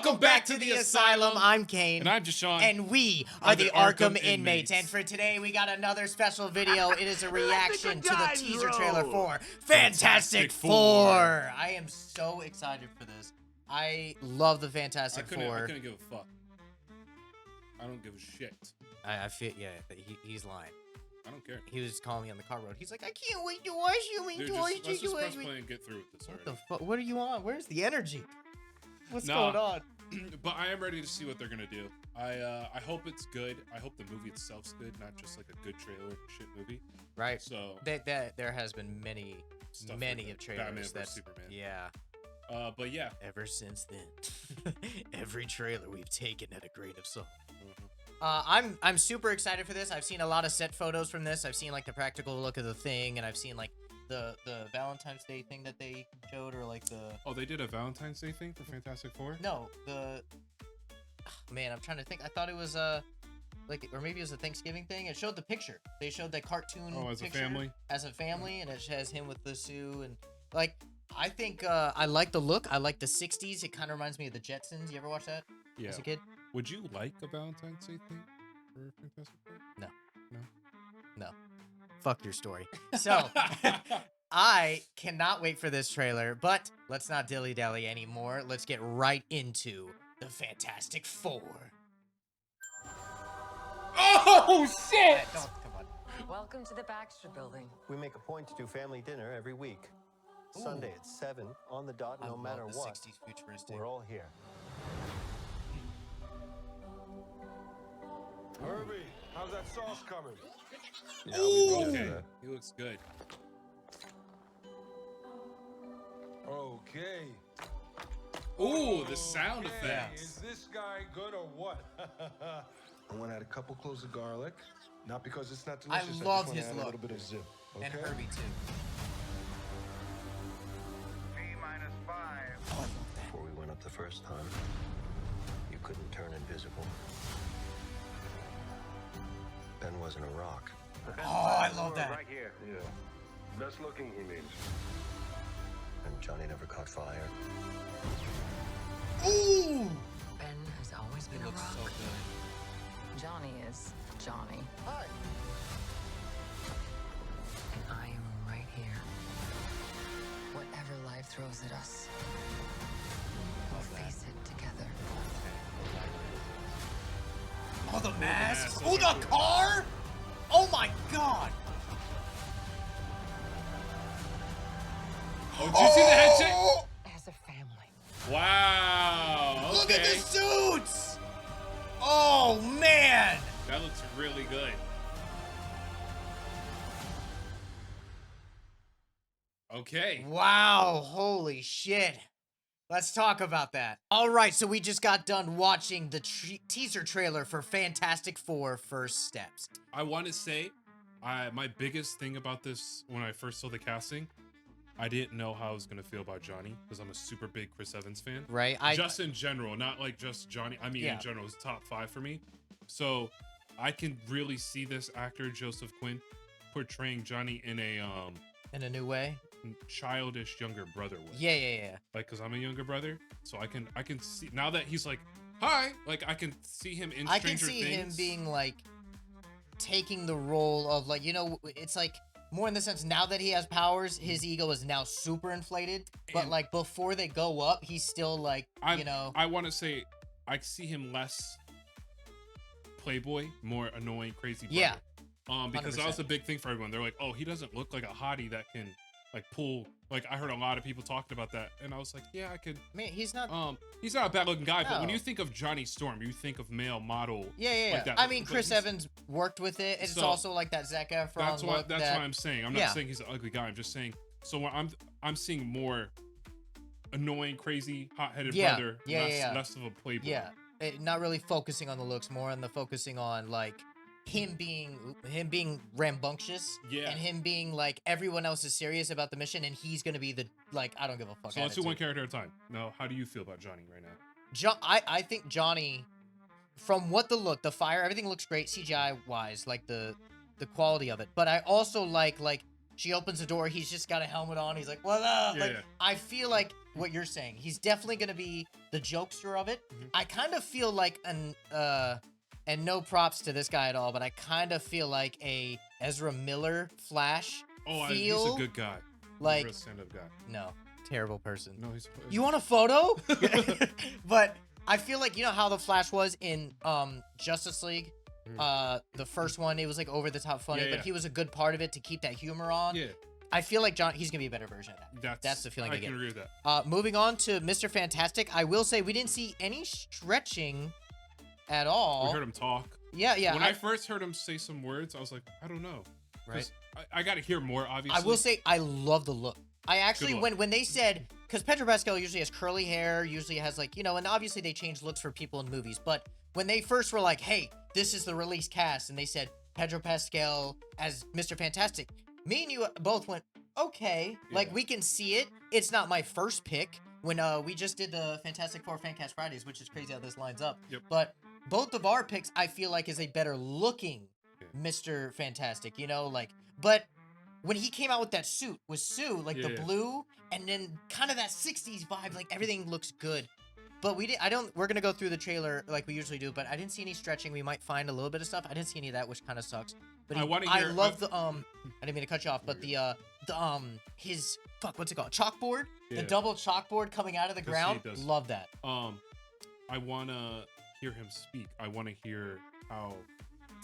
Welcome back to the Asylum. I'm Kane. And I'm Deshaun. And we are the Arkham Inmates. And for today, we got another special video. It is a reaction to the teaser trailer for Fantastic Four. I am so excited for this. I love the Fantastic Four. I couldn't give a fuck. I don't give a shit. I feel, yeah, he's lying. I don't care. He was calling me on the car road. He's like, I can't wait to watch you. Let's just press play and get through with this already. What the fuck? What are you on? Where's the energy? What's Nah. going on? But I am ready to see what they're gonna do. I hope it's good. I hope the movie itself's good, not just like a good trailer shit movie. Right. So there has been many like of trailers Batman that vs Superman. Yeah. But yeah. Ever since then, every trailer we've taken at a grain of salt. Mm-hmm. I'm super excited for this. I've seen a lot of set photos from this. I've seen like the practical look of the thing, and I've seen like the Valentine's Day thing that they showed, or like the they did a Valentine's Day thing for Fantastic Four? No, man, I'm trying to think. I thought it was like, or maybe it was a Thanksgiving thing. It showed the picture. They showed that cartoon as picture a family. As a family, and it has him with the Sue, and like I think I like the look. I like the 60s. It kind of reminds me of the Jetsons. You ever watch that? Yeah. As a kid? Would you like a Valentine's Day thing for Fantastic Four? No. Fuck your story. So, I cannot wait for this trailer, but let's not dilly-dally anymore. Let's get right into the Fantastic Four. Oh, shit! Come on. Welcome to the Baxter Building. We make a point to do family dinner every week. Ooh. Sunday at 7, on the dot, no matter the what. 60s futuristic. We're all here. Herbie, how's that sauce coming? Okay, he looks good. Okay. Ooh, the sound effects. Is this guy good or what? I want to add a couple cloves of garlic. Not because it's not I delicious. love just wanna his add look. A little bit of zip. Okay? And Herbie, too. T-5. Oh, I love that. Before we went up the first time, you couldn't turn invisible. Ben wasn't a rock. Oh, I love that. Right here. Yeah. Best looking, he means. And Johnny never caught fire. Ooh! Ben has always been It a looks rock. so good. Johnny is Johnny. Hi. And I am right here. Whatever life throws at us, we'll face it together. Oh, the mask! mask. Oh, the car! Oh my god! Oh, did you see the head check? As a family. Wow. Look at the okay. suits! Oh, man! That looks really good. Okay. Wow, holy shit. Let's talk about that. All right, so we just got done watching the teaser trailer for Fantastic Four First Steps. I want to say, my biggest thing about this when I first saw the casting, I didn't know how I was gonna feel about Johnny because I'm a super big Chris Evans fan. Right? Just in general, not like just Johnny. I mean, Yeah. in general, it's top 5 for me. So I can really see this actor Joseph Quinn portraying Johnny in a In a new way? childish younger brother way. Yeah. Like, cause I'm a younger brother, so I can see now that he's like, hi, like I can see him in I can Stranger see him Things. being like, taking the role of like, you know, it's like more in the sense now that he has powers, his ego is now super inflated. But And- like before they go up, he's still like, you know. I want to say, I see him less playboy, more annoying, crazy brother. Yeah. Because that was 100%. a big thing for everyone. They're like, oh, he doesn't look like a hottie that can like pull. Like I heard a lot of people talking about that, and I was like, yeah, I could. Man, he's not. He's not a bad looking guy, but when No. you think of Johnny Storm, you think of male model. Yeah. like that. I mean, But Chris he's- Evans worked with it. It's So, also like that Zac Efron That's look. what I'm saying. I'm not Yeah. saying he's an ugly guy. I'm just saying. So when I'm seeing more annoying, crazy, hot-headed Yeah. brother, Yeah, yeah. less of a playboy. Yeah, not really focusing on the looks, more on the focusing on like him being rambunctious, Yeah. and him being like everyone else is serious about the mission, and he's gonna be the like I don't give a fuck. So let's do one attitude. character at a time. Now, how do you feel about Johnny right now? I think Johnny, from what the fire, everything looks great CGI wise, like the quality of it. But I also like she opens the door, he's just got a helmet on, he's like, what up? Yeah, like yeah. I feel like what you're saying. He's definitely gonna be the jokester of it. I kind of feel like and no props to this guy at all, but I kind of feel like a Ezra Miller Flash he's a good guy. Like, He's a real stand-up guy. no, terrible person. No, he's. You want a photo? But I feel like, you know how the Flash was in Justice League? The first one, it was like over the top funny, but he was a good part of it to keep that humor on. Yeah. I feel like he's gonna be a better version of that. That's the feeling I get. can agree with that. Moving on to Mr. Fantastic, I will say we didn't see any stretching at all. We heard him talk. Yeah. When I first heard him say some words, I was like, I don't know. Right. I got to hear more, obviously. I will say I love the look. I actually, look. when they said, because Pedro Pascal usually has curly hair, usually has like, you know, and obviously they change looks for people in movies, but when they first were like, hey, this is the release cast, and they said Pedro Pascal as Mr. Fantastic, me and you both went, okay, like we can see it. It's not my first pick. When we just did the Fantastic Four Fancast Fridays, which is crazy how this lines up. Yep. But both of our picks, I feel like, is a better looking Mr. Fantastic, you know, like, but when he came out with that suit with Sue, like the blue, and then kind of that 60s vibe, like everything looks good. But we're gonna go through the trailer like we usually do, but I didn't see any stretching. We might find a little bit of stuff. I didn't see any of that, which kind of sucks. But I love the I didn't mean to cut you off, but his what's it called? Chalkboard? The double chalkboard coming out of the ground. Love that. I wanna hear him speak. I wanna hear how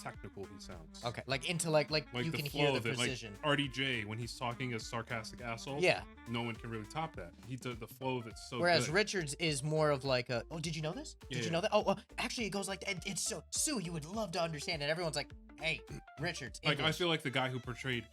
technical he sounds. Okay, like into like you can hear the precision. Like RDJ when he's talking as sarcastic asshole. Yeah. No one can really top that. He does the flow of it so Whereas good. Richards is more of like a, oh, did you know this? Did you know that? Oh, actually it goes like that. It's so, Sue, you would love to understand it. Everyone's like, hey, Richards, English. Like I feel like the guy who portrayed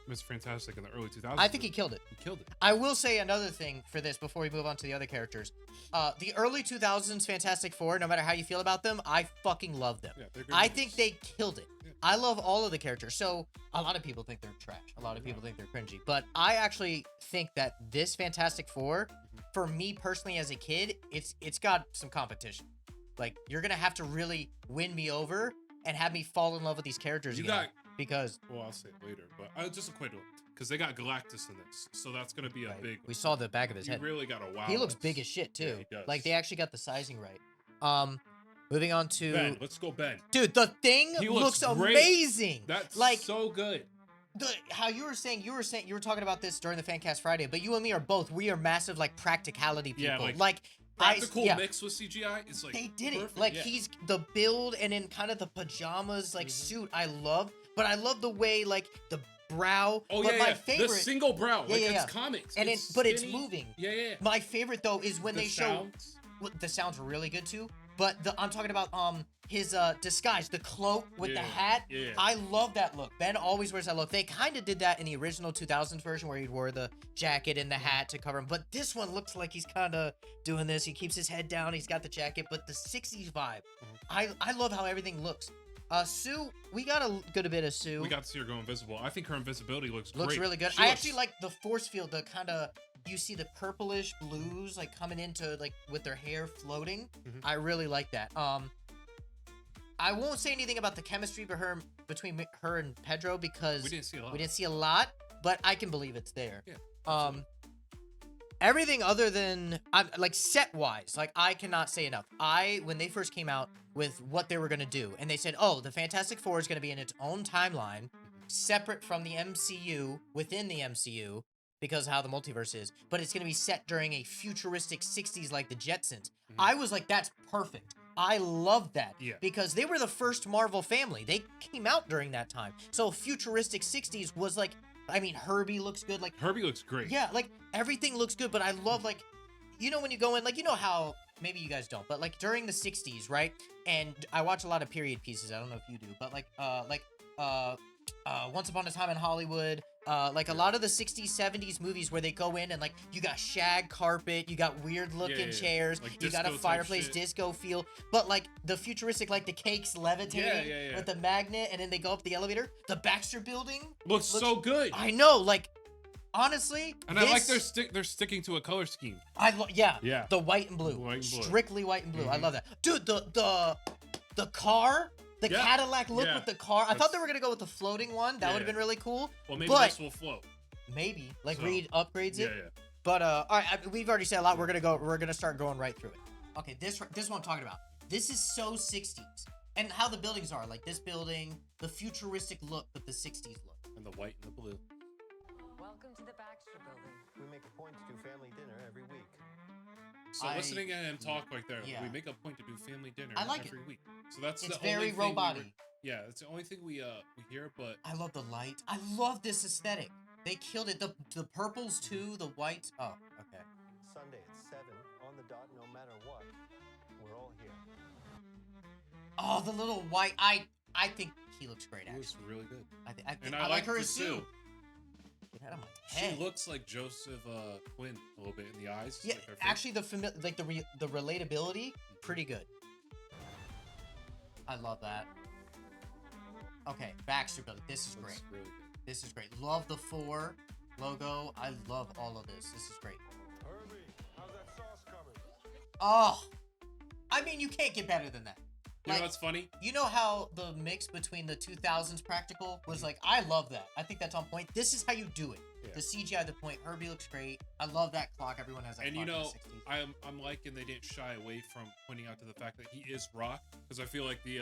Mr. Fantastic in the early 2000s. I think he killed it. He killed it. I will say another thing for this before we move on to the other characters. The early 2000s Fantastic Four, no matter how you feel about them, I fucking love them. Yeah, they're good I movies. think they killed it. Yeah. I love all of the characters. So a lot of people think they're trash. A lot of people think they're cringy. But I actually think that this Fantastic Four, for me personally as a kid, it's got some competition. Like, you're going to have to really win me over and have me fall in love with these characters again. Because, well, I'll say it later, but I'll just equate it because they got Galactus in this, so that's gonna be a big. We saw the back of his head. You really got to wow. He looks big as shit too. Yeah, he does. Like they actually got the sizing right. Moving on to Ben. Let's go, Ben. Dude, the Thing looks amazing. That's like so good. How you were talking about this during the Fancast Friday, but you and me we are massive like practicality people. Yeah, like practical mix with CGI. It's like they did perfect. it. Like he's the build and then kind of the pajamas like suit. I love. But I love the way, like, the brow. Oh, but yeah, my favorite, the single brow. Yeah, like, yeah, it's comics. And it's but it's skinny. moving. Yeah. My favorite, though, is when they show... Well, the sounds were really good, too. But I'm talking about his disguise, the cloak with the hat. Yeah. I love that look. Ben always wears that look. They kind of did that in the original 2000s version where he wore the jacket and the hat to cover him. But this one looks like he's kind of doing this. He keeps his head down. He's got the jacket. But the 60s vibe. I love how everything looks. Sue, we got a good bit of Sue. We got to see her go invisible. I think her invisibility looks great. Looks really good. I actually like the force field, the kind of, you see the purplish blues like coming into like with their hair floating. I really like that. I won't say anything about the chemistry between her and Pedro because we didn't see a lot. But I can believe it's there. Yeah. Everything other than like set wise, like I cannot say enough. When they first came out with what they were gonna do, and they said, "Oh, the Fantastic Four is gonna be in its own timeline, separate from the MCU within the MCU because of how the multiverse is, but it's gonna be set during a futuristic '60s like the Jetsons." I was like, "That's perfect." I love that because they were the first Marvel family. They came out during that time, so futuristic '60s was like. I mean, Herbie looks good. Like Herbie looks great. Yeah, like everything looks good, but I love like, you know, when you go in, like you know how maybe you guys don't, but like during the '60s, right? And I watch a lot of period pieces. I don't know if you do, but like Once Upon a Time in Hollywood, like a lot of the '60s, '70s movies where they go in and like you got shag carpet, you got weird looking chairs, like you got a fireplace, disco feel, but like the futuristic, like the cakes levitating with the magnet, and then they go up the elevator. The Baxter Building looks so good. I know, like honestly, and I like they're sticking to a color scheme. Yeah, the white and blue, strictly white and blue. I love that, dude. The car. The Cadillac look with the car. I thought they were going to go with the floating one. That would have been really cool. Well, maybe this will float. Maybe. Like Reed upgrades it. But all right, we've already said a lot. We're gonna start going right through it. Okay, this is what I'm talking about. This is so 60s, and how the buildings are, like this building, the futuristic look, but the 60s look. And the white and the blue. Welcome to the Baxter Building. We make a point to do family dinner every week. So listening at him talk right there, yeah. we make a point to do family dinner I like every week. So that's It's the very only thing robot-y. yeah, that's the only thing we hear. But I love the light. I love this aesthetic. They killed it. The purples too. The whites. Oh, okay. Sunday at 7 on the dot, no matter what. We're all here. Oh, the little white. I think he looks great. it Actually, looks really good. I like her the as Sue. Get out of my head. She looks like Joseph Quinn a little bit in the eyes. Yeah, like her face. actually, the relatability, pretty good. I love that. Okay, Baxter Building. This is Looks great. really good. This is great. Love the 4 logo. I love all of this. This is great. Herbie, how's that sauce coming? Oh, I mean, you can't get better than that. You Like, know what's funny? you know how the mix between the 2000s practical was like, I love that. I think that's on point. This is how you do it. Yeah. The CGI, the point. Herbie looks great. I love that clock. Everyone has that And clock you in the know, 60s. I'm liking they didn't shy away from pointing out to the fact that he is Rock, because I feel like the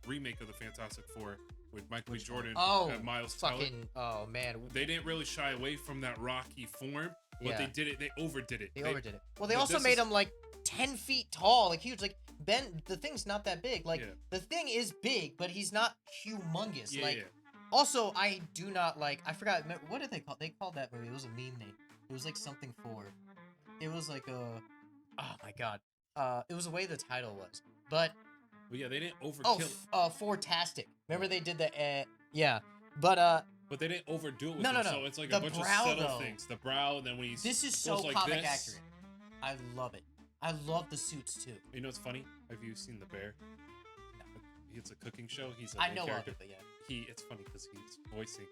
remake of the Fantastic Four with Michael B. Jordan and Miles Teller, Oh, man. they didn't really shy away from that Rocky form, but Yeah. they did it. They overdid it. They overdid it. Well, they but also this made is- him like 10 feet tall, like huge. Like Ben, the thing's not that big. Like Yeah. the thing is big, but he's not humongous. Yeah, like yeah. also, I do not like. I forgot what did they call? They called that movie. It was a meme name. It was like something for. It was like a. Oh my god. It was the way the title was, but But yeah, they didn't overkill it. Fortastic. Remember they did the yeah, but But they didn't overdo it with No, him, no, no. so it's like The a bunch brow, of subtle though. things. The brow, and then when he's this is so goes like comic this. accurate. I love it. I love the suits too. You know what's funny? Have you seen The Bear? It's a cooking show. He's a I main know character. of it, but yeah. It's funny because he's voicing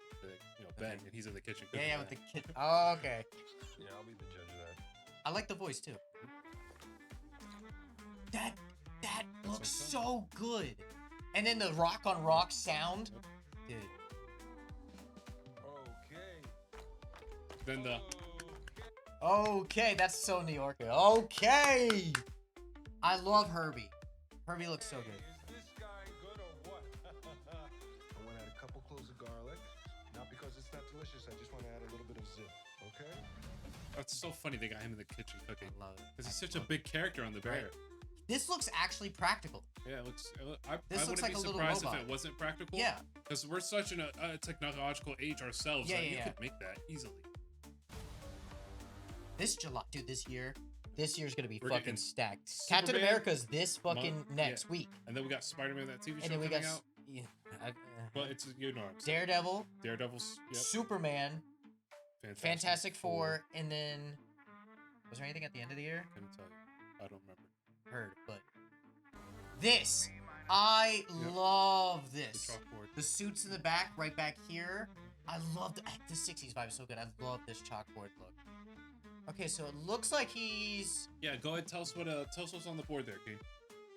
Ben, and he's in the kitchen cooking. Yeah, with the kid. Oh, okay. Yeah, I'll be the judge of that. I like the voice too. That looks what's so good. And then the rock on rock sound. Dude. Okay. Then the Okay, that's so New Yorker. Okay. I love Herbie. Herbie looks so good. Is this guy good or what? I want to add a couple cloves of garlic. Not because it's not delicious. I just want to add a little bit of zip. Okay? that's so funny they got him in the kitchen cooking I love it. because he's I such a love big character on The Bear. Right. This looks actually practical. Yeah, it looks. I This looks wouldn't like be a little surprised if robot. it wasn't practical. Yeah. because we're such in a technological age ourselves Yeah, that yeah, you yeah. could make that easily. This July, dude, this year's gonna be We're fucking getting stacked. Captain Superman America's this fucking month, next yeah. week. And then we got Spider-Man, that TV show And then we coming got out. yeah, But it's you know what I'm saying. Daredevil, Daredevil's. Yep. Superman, Fantastic Four, and then was there anything at the end of the year? Couldn't tell you. I don't remember. Heard, but this I Yep. love The this. chalkboard. The suits in the back, right back here. I love the 60s vibe is so good. I love this chalkboard look. Okay, so it looks like he's. Yeah, go ahead. Tell us what's on the board there, King.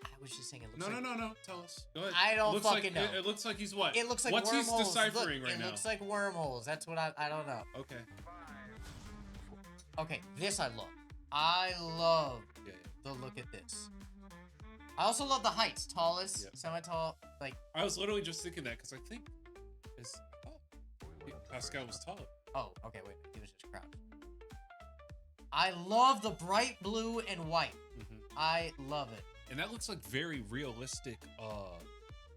I was just saying it looks No, like. no. Tell us. Go ahead. I don't looks fucking like, know. It looks like he's what? It looks like What's wormholes. he's deciphering Look, right it now? looks like wormholes. That's what I don't know. Okay. Okay, this I love. I love Yeah. the look at this. I also love the heights. Tallest, Yep. semi-tall. Like, I was literally just thinking that because I think Pascal was tall. oh, okay, wait. He was just crouched. I love the bright blue and white. Mm-hmm. I love it. And that looks like very realistic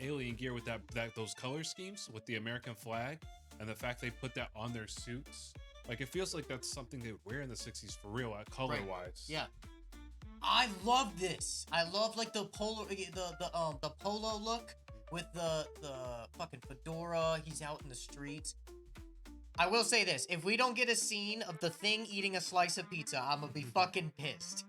alien gear with those color schemes with the American flag and the fact they put that on their suits. Like it feels like that's something they would wear in the 60s for real, color wise. Yeah. I love this. I love like the polo the polo look with the fucking fedora. He's out in the streets. I will say this, if we don't get a scene of the Thing eating a slice of pizza, I'm gonna be fucking pissed.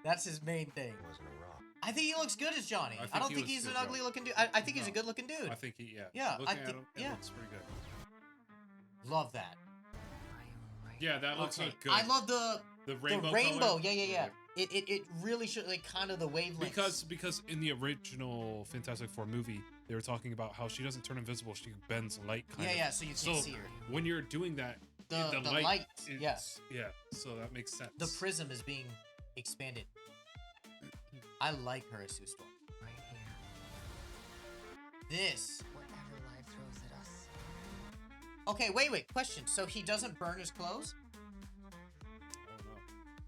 That's his main thing. It wasn't a rock. I think he looks good as Johnny. I I, think don't he think looks he's an good, ugly Johnny. looking dude. I think he's a No. good looking dude. I think Yeah, looking I at think- him, it yeah. looks pretty good. Love that. I am right. Yeah, that looks Okay. like good. I love the rainbow. rainbow. color. Yeah. It really should like kind of the wavelengths. Because in the original Fantastic Four movie, they were talking about how she doesn't turn invisible; she bends light. Kind of. Yeah, so you can't see her. When you're doing that, the light. Yeah. Yeah. So that makes sense. The prism is being expanded. I like her as Sue Storm. Right here. This. Whatever life throws at us. Okay, wait. Question. So he doesn't burn his clothes? I don't know.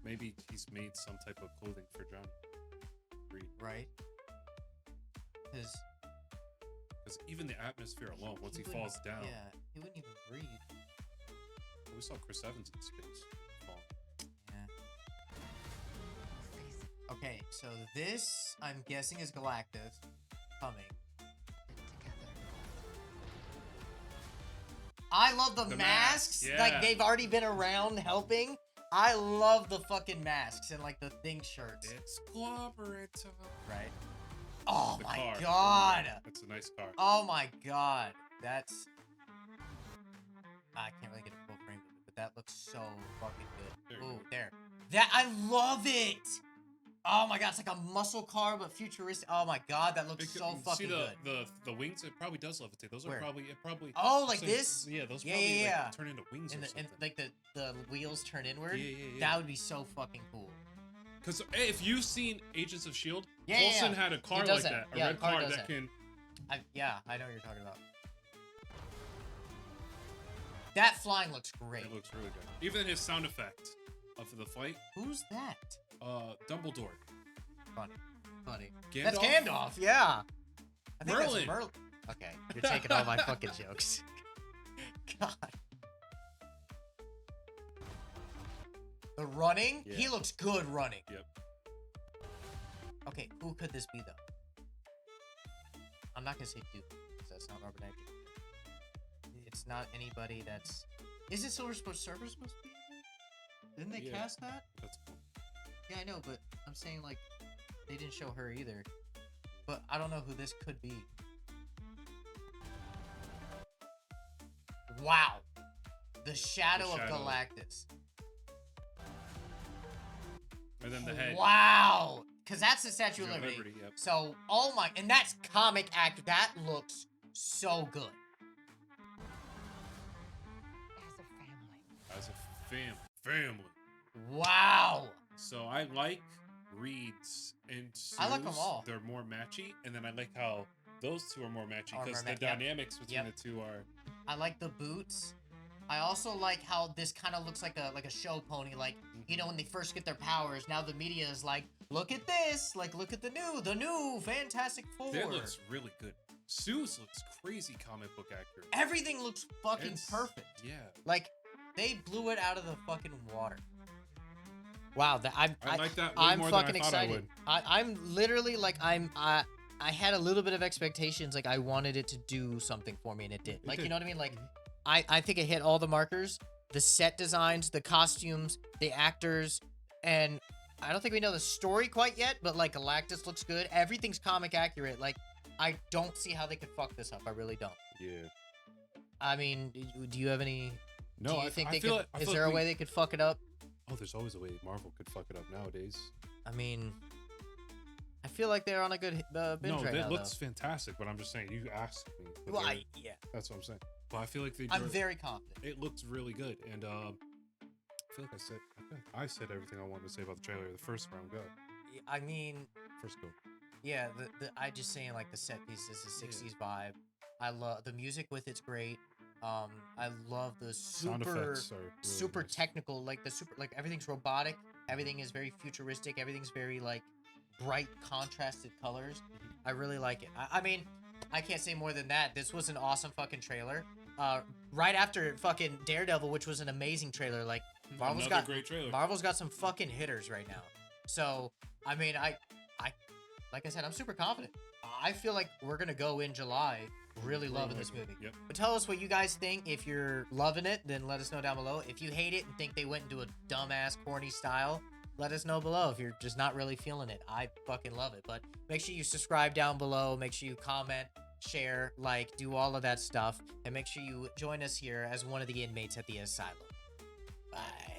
Maybe he's made some type of clothing for Johnny. Reed. Right. Because even the atmosphere alone, once he falls down, yeah, he wouldn't even breathe. we saw Chris Evans in space fall. Yeah. We'll face it Okay, so this I'm guessing is Galactus coming. together. I love the The masks. masks, Like yeah. they've already been around helping. I love the fucking masks and like the thing shirts. It's cooperate. Right. Oh The my car. god. That's a nice car. Oh my god. That's. I can't really get a full frame of it, but that looks so fucking There good. you Ooh, go. there. That I love it. Oh my god, it's like a muscle car but futuristic. Oh my god, that looks so fucking See the, good. the wings? It probably does levitate. Those Where? are probably. Oh, like so- this? Yeah, those Yeah, probably yeah, like, turn into wings And, or and something. like the wheels turn inward. Yeah. That would be so fucking cool. Because if you've seen Agents of Shield, Yeah, Coulson yeah. had a car He like does that, a Yeah, red the car car does that that. can. Yeah, I know what you're talking about. That flying looks great. It looks really good. Even his sound effect of the fight, Who's that? Dumbledore. Funny. Gandalf? That's Gandalf, yeah. I think Merlin. that's Merlin. Okay, you're taking all my fucking jokes. God. The running? Yeah. He looks good running. Yep. Okay, who could this be, though? I'm not gonna say Duke, because that's not Robert Agnew. It's not anybody that's... Isn't Silver Surfer supposed to be in it? Didn't they Yeah. cast that? That's cool. Yeah, I know, but I'm saying, like, they didn't show her either. But I don't know who this could be. Wow. The Shadow of Shadow. Galactus. And then the head. Wow. Because that's the Statue of Yeah, Liberty. Liberty, yep. So, oh my... And that's comic actor. That looks so good. As a family. As a family. Wow. So I like Reed's and Sue's. I like 'em all. They're more matchy, and then I like how those two are more matchy Are because more the yep. dynamics between Yep. the two are. I like the boots. I also like how this kind of looks like a show pony. Like, you know, when they first get their powers, now the media is like, look at this. Like, look at the new Fantastic Four. That looks really good. Sue's looks crazy comic book accurate. Everything looks fucking It's- perfect. Yeah. Like, they blew it out of the fucking water. Wow, I like that way I'm more than I fucking thought I excited. would. I'm literally like I had a little bit of expectations. Like I wanted it to do something for me, and it did. Like you did. know what I mean? Like I think it hit all the markers, the set designs, the costumes, the actors, and I don't think we know the story quite yet. But like Galactus looks good. Everything's comic accurate. Like I don't see how they could fuck this up. I really don't. Yeah. I mean, do you have any? No, do you I think I they feel could? I Is feel there like a way they could fuck it up? Oh, there's always a way Marvel could fuck it up nowadays. I mean, I feel like they're on a good binge No, right that now. looks fantastic, but I'm just saying, you asked me. but Well, they're- yeah, That's what I'm saying. But I feel like they. I'm drew- very confident. It looks really good, and I feel like I said everything I wanted to say about the trailer the first round go. I mean, First go. yeah, I just saying like the set pieces, the 60s vibe. I love the music with it's great. I love the Sound super effects are really super nice. technical, like the super like everything's robotic, everything is very futuristic, everything's very like bright contrasted colors. I really like it. I mean, I can't say more than that. This was an awesome fucking trailer. Right after fucking Daredevil, which was an amazing trailer. Like Marvel's Another got great trailer. Marvel's got some fucking hitters right now. So I mean, I like I said, I'm super confident. I feel like we're gonna go in July really loving this movie. Yep. But tell us what you guys think. If you're loving it, then let us know down below. If you hate it and think they went into a dumbass, corny style, let us know below. If you're just not really feeling it, I fucking love it. But make sure you subscribe down below. Make sure you comment, share, like, do all of that stuff. And make sure you join us here as one of the inmates at the asylum. Bye.